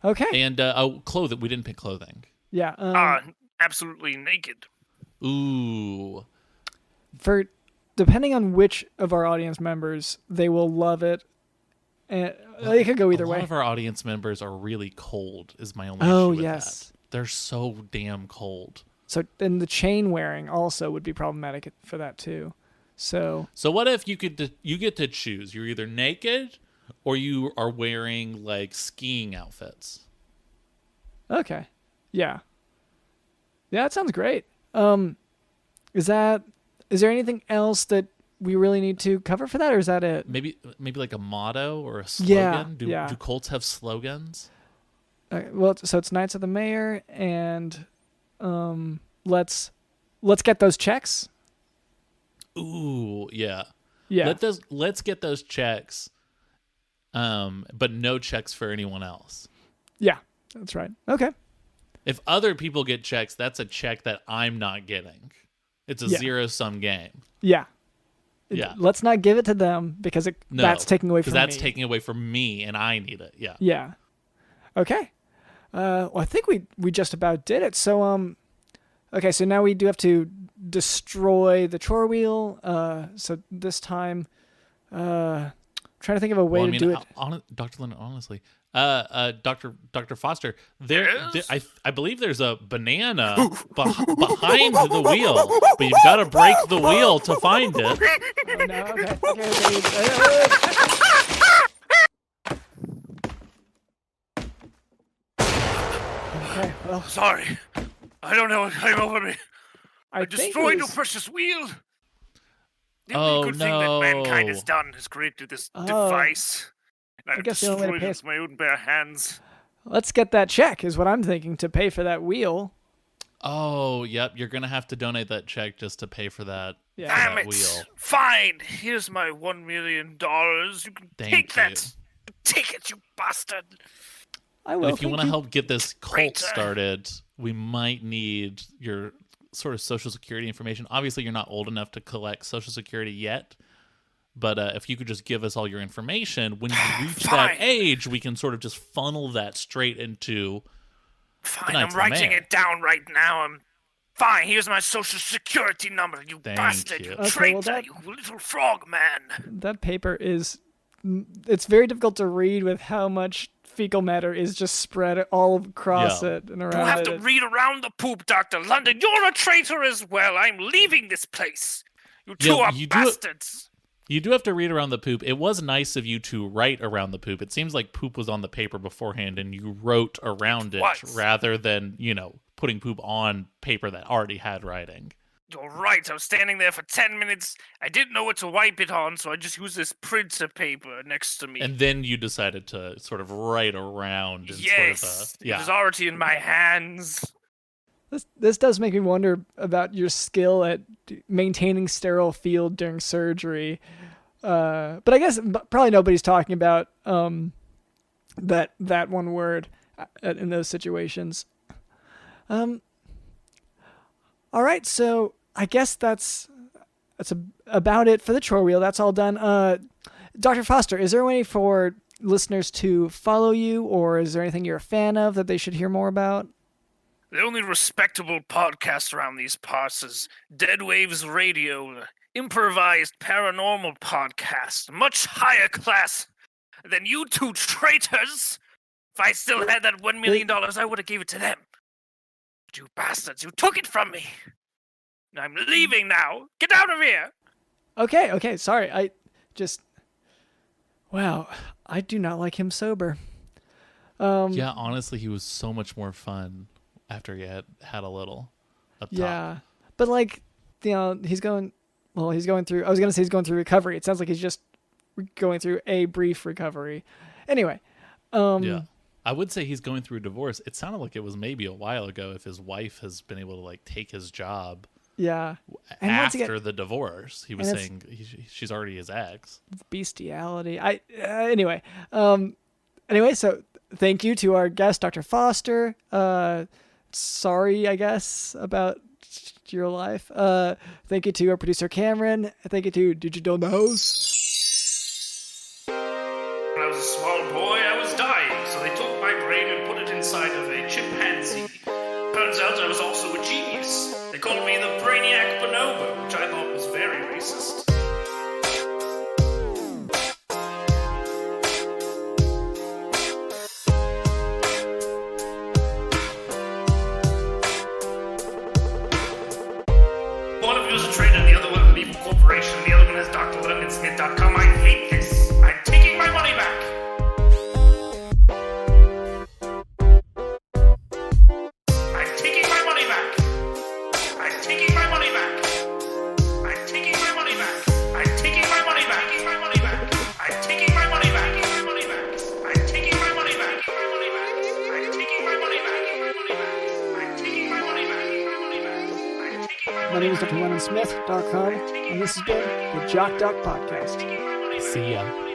A: Okay.
B: And clothing. We didn't pick clothing.
A: Yeah.
C: Absolutely naked.
B: Ooh.
A: For depending on which of our audience members, they will love it. And it could go either
B: A lot
A: way.
B: of our audience members are really cold. Is my only
A: Oh,
B: issue with
A: yes.
B: that. They're so damn cold.
A: So then the chain wearing also would be problematic for that too. So
B: So what if you get to choose? You're either naked or you are wearing like skiing outfits.
A: okay. Yeah. Yeah, that sounds great. Is there anything else that we really need to cover for that, or is that it?
B: Maybe like a motto or a
A: Yeah,
B: slogan.
A: yeah.
B: Do cults have slogans?
A: Well, so it's Knights of the Mayor, and let's get those checks.
B: Ooh, yeah.
A: Yeah.
B: Let's get those checks. But no checks for anyone else.
A: Yeah, that's right. Okay.
B: If other people get checks, that's a check that I'm not getting. It's a
A: Yeah.
B: zero-sum game.
A: Yeah.
B: Yeah.
A: Let's not give it to them because
B: No,
A: that's taking away from me.
B: that's taking away from me, and I need it. Yeah.
A: Yeah. Okay. Well, I think we just about did it. So okay, so now we do have to destroy the chore wheel. So this time, trying to think of a way
B: Well, I
A: to do
B: mean,
A: it.
B: Dr. Leonard, honestly, Dr. Foster,
C: Yes?
B: I believe there's a banana behind the wheel, but you've got to break the wheel to find it.
A: Oh, no, okay. Okay, well,
C: Sorry. I don't know what came over me.
A: I think
C: Destroyed
A: it
C: your
A: was-
C: precious wheel. The
B: Oh,
C: only good thing that mankind
B: no.
C: has done is created this
A: Oh.
C: device. And I've
A: guess the only way to
C: destroyed
A: pay
C: it
A: us-
C: with my own bare hands.
A: Let's get that check, is what I'm thinking, to pay for that wheel.
B: Oh, yep. You're gonna have to donate that check just to pay for that.
A: Yeah.
B: for
C: Damn
B: that
C: it!
B: wheel.
C: Fine. Here's my $1 million. You can
B: Thank
C: take
B: you.
C: that. Take it, you bastard.
A: I will.
B: If you
A: thank
B: want to help get this cult
C: Great.
B: started, we might need your sort of social security information. Obviously, you're not old enough to collect social security yet, but if you could just give us all your information, when you reach that
C: Fine.
B: age, we can sort of just funnel that straight into.
C: Fine,
B: Knights
C: I'm
B: of the
C: writing
B: Mayor.
C: it down right now. Fine, here's my social security number, you
B: Thank
C: bastard,
B: you.
C: you
A: Okay,
C: traitor,
A: well, that-
C: you little frog man.
A: that paper is. It's very difficult to read with how much fecal matter is just spread all across it and around
C: You have
A: it.
C: to read around the poop, Dr. London. You're a traitor as well. I'm leaving this place. You two are bastards.
B: You do have to read around the poop. It was nice of you to write around the poop. It seems like poop was on the paper beforehand and you wrote around it rather than, putting poop on paper that already had writing.
C: You're right. I was standing there for 10 minutes. I didn't know what to wipe it on, so I just used this printer paper next to me.
B: And then you decided to sort of write around. And
C: yes, it was already in my hands.
A: This does make me wonder about your skill at maintaining sterile field during surgery. But I guess probably nobody's talking about that one word in those situations. All right, so I guess that's about it for the chore wheel. That's all done. Dr. Foster, is there a way for listeners to follow you, or is there anything you're a fan of that they should hear more about?
C: The only respectable podcast around these parts is Dead Waves Radio, the improvised paranormal podcast, much higher class than you two traitors. If I still had that $1 million, I would have gave it to them. But you bastards, you took it from me. I'm leaving now. Get out of here.
A: Okay, sorry. Wow, I do not like him sober.
B: Yeah, honestly, he was so much more fun after he had a little up top.
A: Yeah, but he's going through, I was going to say he's going through recovery. It sounds like he's just going through a brief recovery. Anyway.
B: Yeah. I would say he's going through a divorce. It sounded like it was maybe a while ago if his wife has been able to take his job.
A: Yeah. And
B: after the divorce, he was saying she's already his ex.
A: Bestiality. Anyway, so thank you to our guest, Dr. Foster. Sorry, I guess, about your life. Thank you to our producer, Cameron. Thank you to Digital Nose.
C: When I was a small boy, I was dying, so they took my brain and put it inside of a chimpanzee. Turns out I was also a genius. They called me the Brainiac Bonobo, which I thought was very racist. One of you is a traitor, the other one is an evil corporation, the other one is drlondonsmith.com. I hate this. I'm taking my money back. I'm taking my money back. I'm taking my money back. I'm taking my money back. I'm taking my money back. I'm taking my money back. I'm taking my money back. I'm taking my money back. I'm taking my money back.
A: My name is drlondonsmith.com, and this has been the Jock Podcast.
B: See ya.